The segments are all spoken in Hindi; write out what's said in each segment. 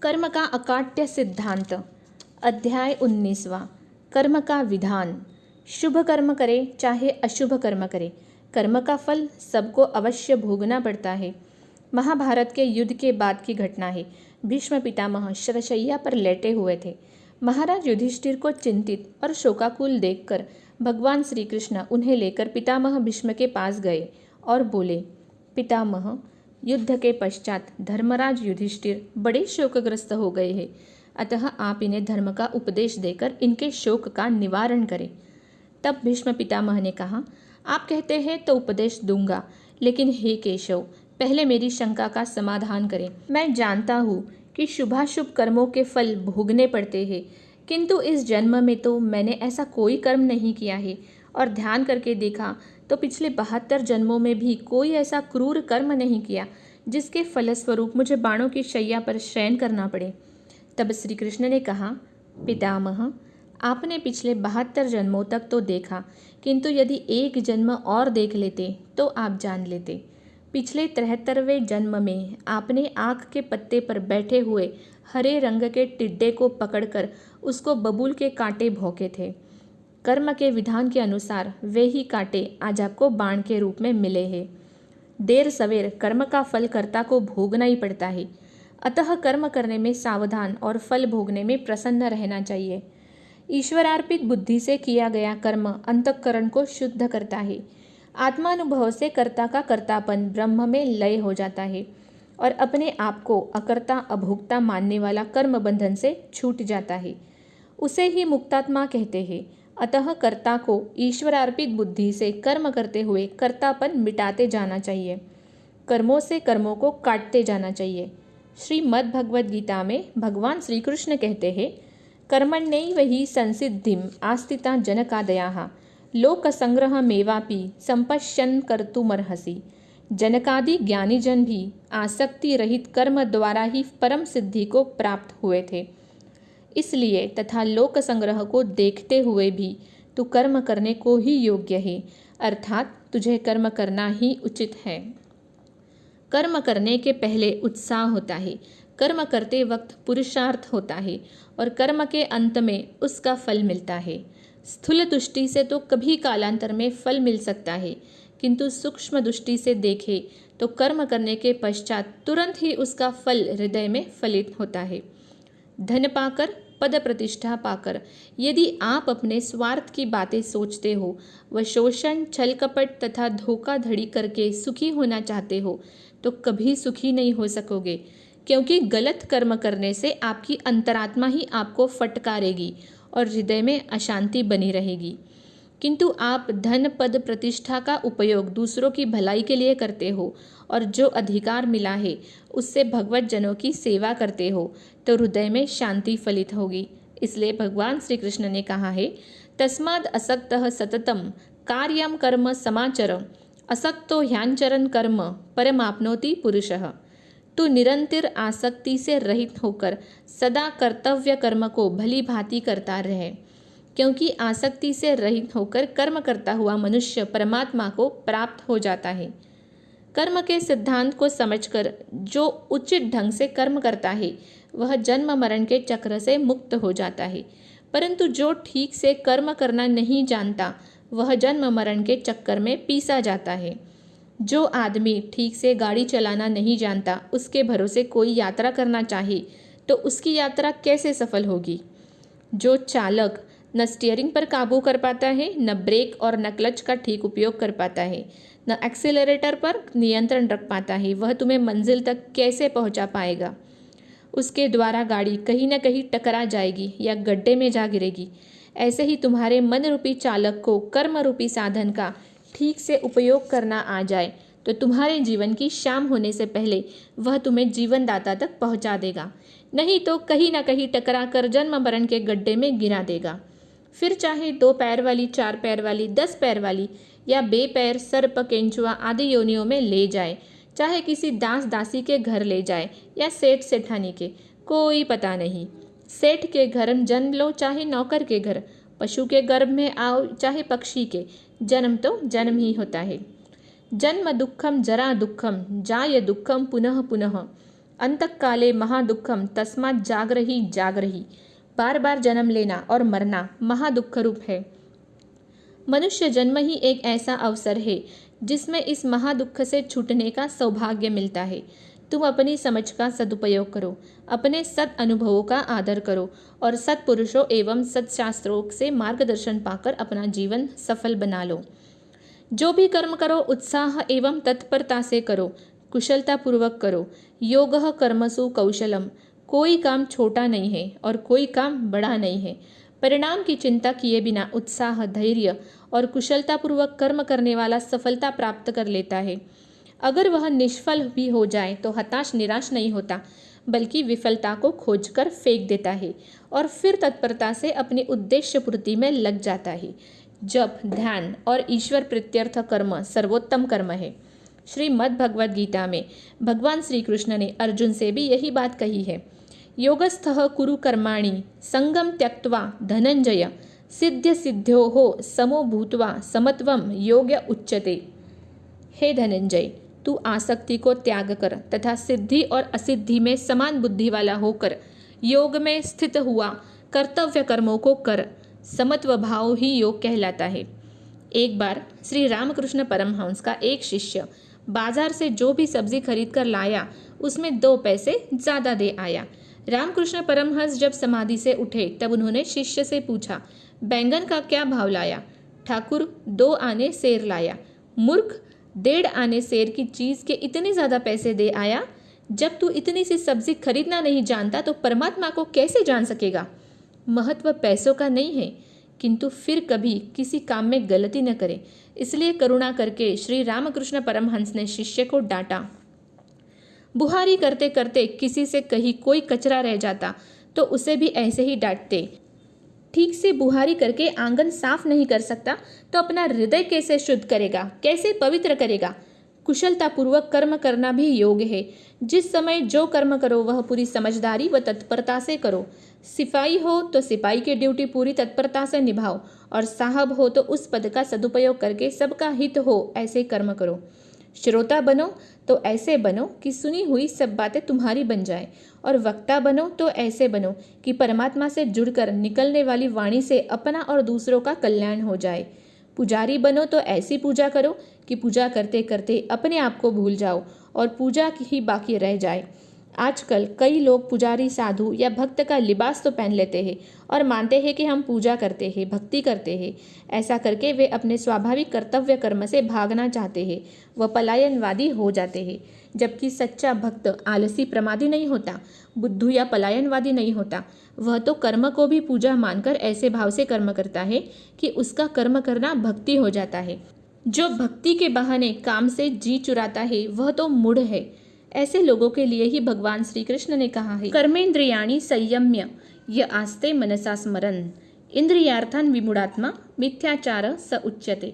कर्म का अकाट्य सिद्धांत। अध्याय 19वां। कर्म का विधान। शुभ कर्म करे चाहे अशुभ कर्म करे, कर्म का फल सबको अवश्य भोगना पड़ता है। महाभारत के युद्ध के बाद की घटना है। भीष्म पितामह शरशैया पर लेटे हुए थे। महाराज युधिष्ठिर को चिंतित और शोकाकुल देखकर भगवान श्री कृष्ण उन्हें लेकर पितामह भीष्म के पास गए और बोले, पितामह, युद्ध के पश्चात धर्मराज युधिष्ठिर बड़े शोकग्रस्त हो गए हैं, अतः आप इन्हें धर्म का उपदेश देकर इनके शोक का निवारण करें। तब भीष्म पितामह ने कहा, आप कहते हैं तो उपदेश दूंगा, लेकिन हे केशव, पहले मेरी शंका का समाधान करें। मैं जानता हूँ कि शुभाशुभ कर्मों के फल भोगने पड़ते हैं, किंतु इस जन्म में तो मैंने ऐसा कोई कर्म नहीं किया है और ध्यान करके देखा तो पिछले 72 जन्मों में भी कोई ऐसा क्रूर कर्म नहीं किया जिसके फलस्वरूप मुझे बाणों की शैया पर शयन करना पड़े। तब श्री कृष्ण ने कहा, पितामह, आपने पिछले 72 जन्मों तक तो देखा, किंतु यदि एक जन्म और देख लेते तो आप जान लेते। पिछले 73वें जन्म में आपने आँख के पत्ते पर बैठे हुए हरे रंग के टिड्डे को पकड़कर उसको बबूल के कांटे भौंके थे। कर्म के विधान के अनुसार वे ही कांटे आज आपको बाण के रूप में मिले हैं। देर सवेर कर्म का फल कर्ता को भोगना ही पड़ता है, अतः कर्म करने में सावधान और फल भोगने में प्रसन्न रहना चाहिए। ईश्वरार्पित बुद्धि से किया गया कर्म अंतःकरण को शुद्ध करता है। आत्मानुभव से कर्ता का कर्तापन ब्रह्म में लय हो जाता है और अपने आप को अकर्ता अभोक्ता मानने वाला कर्म बंधन से छूट जाता है। उसे ही मुक्तात्मा कहते हैं। अतः कर्ता को ईश्वरार्पित बुद्धि से कर्म करते हुए कर्तापन मिटाते जाना चाहिए। कर्मों से कर्मों को काटते जाना चाहिए। श्रीमद् भगवद गीता में भगवान श्री कृष्ण कहते हैं, कर्मण्यैव हि संसिद्धिम आस्थिता जनकादयाः लोक संग्रह मेवापि संपश्यन् कर्तुमर्हसि। जनकादि ज्ञानी जन भी आसक्ति रहित कर्म द्वारा ही परम सिद्धि को प्राप्त हुए थे। इसलिए तथा लोक संग्रह को देखते हुए भी तू कर्म करने को ही योग्य है, अर्थात तुझे कर्म करना ही उचित है। कर्म करने के पहले उत्साह होता है, कर्म करते वक्त पुरुषार्थ होता है और कर्म के अंत में उसका फल मिलता है। स्थूल दृष्टि से तो कभी कालांतर में फल मिल सकता है, किंतु सूक्ष्म दृष्टि से देखे तो कर्म करने के पश्चात तुरंत ही उसका फल हृदय में फलित होता है। धन पाकर, पद प्रतिष्ठा पाकर यदि आप अपने स्वार्थ की बातें सोचते हो व शोषण, छल कपट तथा धोखाधड़ी करके सुखी होना चाहते हो तो कभी सुखी नहीं हो सकोगे, क्योंकि गलत कर्म करने से आपकी अंतरात्मा ही आपको फटकारेगी और हृदय में अशांति बनी रहेगी। किंतु आप धन, पद, प्रतिष्ठा का उपयोग दूसरों की भलाई के लिए करते हो और जो अधिकार मिला है उससे भगवत जनों की सेवा करते हो तो हृदय में शांति फलित होगी। इसलिए भगवान श्री कृष्ण ने कहा है, तस्माद् असक्तः सततम कार्यम कर्म समाचर असक्तो ह्याचरन् कर्म परमाप्नोति पुरुषः। तू निरंतर आसक्ति से रहित होकर सदा कर्तव्य कर्म को भली भांति करता रहे, क्योंकि आसक्ति से रहित होकर कर्म करता हुआ मनुष्य परमात्मा को प्राप्त हो जाता है। कर्म के सिद्धांत को समझकर जो उचित ढंग से कर्म करता है वह जन्म मरण के चक्र से मुक्त हो जाता है, परंतु जो ठीक से कर्म करना नहीं जानता वह जन्म मरण के चक्कर में पीसा जाता है। जो आदमी ठीक से गाड़ी चलाना नहीं जानता उसके भरोसे कोई यात्रा करना चाहे तो उसकी यात्रा कैसे सफल होगी। जो चालक न स्टीयरिंग पर काबू कर पाता है, न ब्रेक और न क्लच का ठीक उपयोग कर पाता है, न एक्सीलरेटर पर नियंत्रण रख पाता है, वह तुम्हें मंजिल तक कैसे पहुंचा पाएगा। उसके द्वारा गाड़ी कहीं न कहीं टकरा जाएगी या गड्ढे में जा गिरेगी। ऐसे ही तुम्हारे मन रूपी चालक को कर्म रूपी साधन का ठीक से उपयोग करना आ जाए तो तुम्हारे जीवन की शाम होने से पहले वह तुम्हें जीवनदाता तक पहुंचा देगा, नहीं तो कहीं ना कहीं टकरा कर जन्म मरण के गड्ढे में गिरा देगा। फिर चाहे 2 पैर वाली, 4 पैर वाली, 10 पैर वाली या बेपैर, सर्प, केंचुआ आदि योनियों में ले जाए, चाहे किसी दास दासी के घर ले जाए या सेठ सेठानी के, कोई पता नहीं। सेठ के घर जन्म लो चाहे नौकर के घर, पशु के गर्भ में आओ चाहे पक्षी के, जन्म तो जन्म ही होता है। जन्म दुखम जरा दुखम जाय दुखम पुनः पुनः अंतकाले महादुखम तस्मात् जागरही जागरही। बार बार जन्म लेना और मरना महादुख रूप है। मनुष्य जन्म ही एक ऐसा अवसर है जिसमें इस महादुख से छूटने का सौभाग्य मिलता है। तुम अपनी समझ का सदुपयोग करो, अपने सत अनुभवों का आदर करो और सत्पुरुषों एवं सत्शास्त्रों से मार्गदर्शन पाकर अपना जीवन सफल बना लो। जो भी कर्म करो उत्साह एवं तत्परता से करो, कुशलता पूर्वक करो। योगः कर्मसु कौशलम। कोई काम छोटा नहीं है और कोई काम बड़ा नहीं है। परिणाम की चिंता किए बिना उत्साह, धैर्य और कुशलता पूर्वक कर्म करने वाला सफलता प्राप्त कर लेता है। अगर वह निष्फल भी हो जाए तो हताश निराश नहीं होता, बल्कि विफलता को खोजकर फेंक देता है और फिर तत्परता से अपनी उद्देश्य पूर्ति में लग जाता है। जप, ध्यान और ईश्वर प्रत्यर्थ कर्म सर्वोत्तम कर्म है। श्रीमद् भगवद गीता में भगवान श्री कृष्ण ने अर्जुन से भी यही बात कही है। योगस्थः कुरु कर्माणि संगम त्यक्त्वा धनंजय सिद्ध सिद्ध्योः समो भूत्वा समत्वम योग्य उच्यते। हे धनंजय, तू आसक्ति को त्याग कर तथा सिद्धि और असिद्धि में समान बुद्धि वाला होकर योग में स्थित हुआ कर्तव्य कर्मों को कर। समत्व भाव ही योग कहलाता है। एक बार श्री रामकृष्ण परमहंस का एक शिष्य बाजार से जो भी सब्जी खरीद कर लाया उसमें 2 पैसे ज़्यादा दे आया। रामकृष्ण परमहंस जब समाधि से उठे तब उन्होंने शिष्य से पूछा, बैंगन का क्या भाव लाया? ठाकुर, 2 आने सेर लाया। मूर्ख, 1.5 आने सेर की चीज़ के इतने ज़्यादा पैसे दे आया। जब तू इतनी सी सब्जी खरीदना नहीं जानता तो परमात्मा को कैसे जान सकेगा? महत्व पैसों का नहीं है, किंतु फिर कभी किसी काम में गलती न करे। इसलिए करुणा करके श्री रामकृष्ण परमहंस ने शिष्य को डांटा। बुहारी करते करते किसी से कहीं कोई कचरा रह जाता तो उसे भी ऐसे ही डांटते। ठीक से बुहारी करके आंगन साफ नहीं कर सकता तो अपना हृदय कैसे शुद्ध करेगा, कैसे पवित्र करेगा? कुशलतापूर्वक कर्म करना भी योग है। जिस समय जो कर्म करो वह पूरी समझदारी व तत्परता से करो। सिपाही हो तो सिपाही की ड्यूटी पूरी तत्परता से निभाओ और साहब हो तो उस पद का सदुपयोग करके सबका हित हो ऐसे कर्म करो। श्रोता बनो तो ऐसे बनो कि सुनी हुई सब बातें तुम्हारी बन जाए और वक्ता बनो तो ऐसे बनो कि परमात्मा से जुड़कर निकलने वाली वाणी से अपना और दूसरों का कल्याण हो जाए। पुजारी बनो तो ऐसी पूजा करो कि पूजा करते करते अपने आप को भूल जाओ और पूजा ही बाकी रह जाए। आजकल कई लोग पुजारी, साधु या भक्त का लिबास तो पहन लेते हैं और मानते हैं कि हम पूजा करते हैं, भक्ति करते हैं। ऐसा करके वे अपने स्वाभाविक कर्तव्य कर्म से भागना चाहते हैं, वह पलायनवादी हो जाते हैं। जबकि सच्चा भक्त आलसी प्रमादी नहीं होता, बुद्धू या पलायनवादी नहीं होता। वह तो कर्म को भी पूजा मानकर ऐसे भाव से कर्म करता है कि उसका कर्म करना भक्ति हो जाता है। जो भक्ति के बहाने काम से जी चुराता है वह तो मूढ़ है। ऐसे लोगों के लिए ही भगवान श्री कृष्ण ने कहा है, कर्मेंद्रियाणि संयम्य य आस्ते मनसा स्मरन् इंद्रियार्थान विमूढ़ात्मा मिथ्याचार स उच्यते।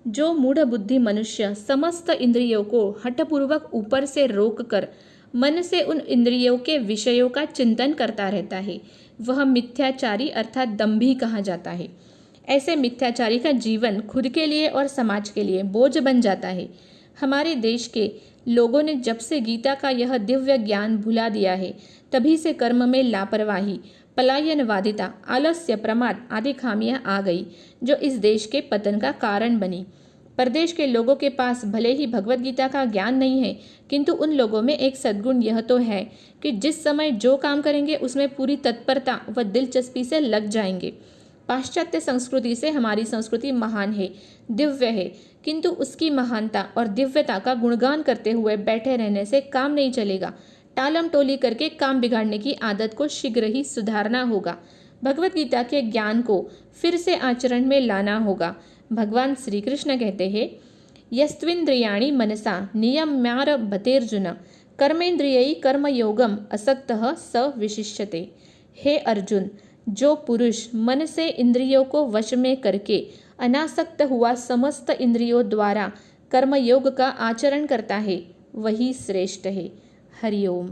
जो मूढ़ बुद्धि मनुष्य समस्त इंद्रियों को हठपूर्वक ऊपर से रोककर मन से उन इंद्रियों के विषयों का चिंतन करता रहता है वह मिथ्याचारी अर्थात दंभी कहा जाता है। ऐसे मिथ्याचारी का जीवन खुद के लिए और समाज के लिए बोझ बन जाता है। हमारे देश के लोगों ने जब से गीता का यह दिव्य ज्ञान भुला दिया है तभी से कर्म में लापरवाही, पलायनवादिता, आलस्य, प्रमाद आदि खामियां आ गई जो इस देश के पतन का कारण बनी। प्रदेश के लोगों के पास भले ही भगवत गीता का ज्ञान नहीं है, किंतु उन लोगों में एक सद्गुण यह तो है कि जिस समय जो काम करेंगे उसमें पूरी तत्परता व दिलचस्पी से लग जाएंगे। पाश्चात्य संस्कृति से हमारी संस्कृति महान है, दिव्य है, किंतु उसकी महानता और दिव्यता का गुणगान करते हुए बैठे रहने से काम नहीं चलेगा। टालम टोली करके काम बिगाड़ने की आदत को शीघ्र ही सुधारना होगा। भगवत गीता के ज्ञान को फिर से आचरण में लाना होगा। भगवान श्री कृष्ण कहते हैं, यस्त्विन्द्रियाणि मनसा नियम्यारभतेर्जुन कर्मेन्द्रियै कर्मयोगम असक्तः स विशिष्यते। हे अर्जुन, जो पुरुष मन से इंद्रियों को वश में करके अनासक्त हुआ समस्त इंद्रियों द्वारा कर्मयोग का आचरण करता है वही श्रेष्ठ है। हरिओम।